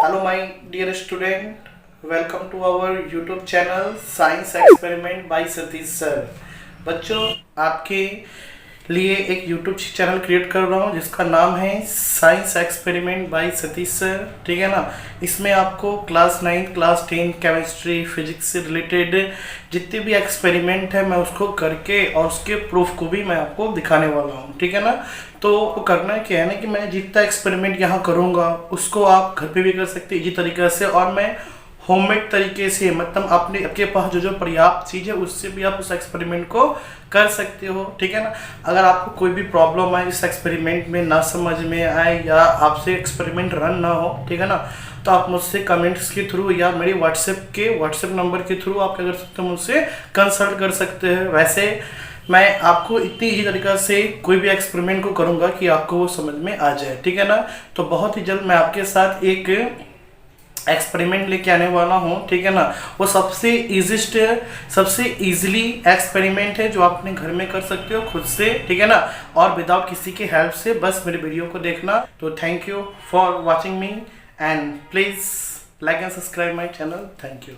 Hello my dear student, welcome to our YouTube channel Science Experiment by Satish sir। बच्चों, आपके लिए एक YouTube channel create कर रहा हूँ जिसका नाम है science experiment by Satish sir. ठीक है ना। इसमें आपको क्लास 9 क्लास 10 केमिस्ट्री फिजिक्स से रिलेटेड जितने भी एक्सपेरिमेंट है मैं उसको करके और उसके प्रूफ को भी मैं आपको दिखाने वाला हूँ। ठीक है ना। तो करना क्या है ना कि मैं जितना एक्सपेरिमेंट यहाँ करूँगा उसको आप घर पे भी कर सकते हैं इसी तरीके से, और मैं होममेड तरीके से, मतलब आपके पास जो पर्याप्त चीज़ है उससे भी आप उस एक्सपेरिमेंट को कर सकते हो। ठीक है ना। अगर आपको कोई भी प्रॉब्लम आए इस एक्सपेरिमेंट में, ना समझ में आए या आपसे एक्सपेरिमेंट रन ना हो, ठीक है ना, तो आप मुझसे कमेंट्स के थ्रू या मेरे व्हाट्सएप नंबर के थ्रू आप क्या कर सकते हो, मुझसे कंसल्ट कर सकते हैं। वैसे मैं आपको इतनी ही तरीक़ा से कोई भी एक्सपेरिमेंट को करूँगा कि आपको वो समझ में आ जाए। ठीक है ना। तो बहुत ही जल्द मैं आपके साथ एक एक्सपेरिमेंट लेके आने वाला हूँ। ठीक है ना। वो सबसे इजीली एक्सपेरिमेंट है जो आप अपने घर में कर सकते हो खुद से। ठीक है ना। और विदाउट किसी के हेल्प से, बस मेरे वीडियो को देखना। तो thank you for watching me and please like and subscribe my channel. Thank you.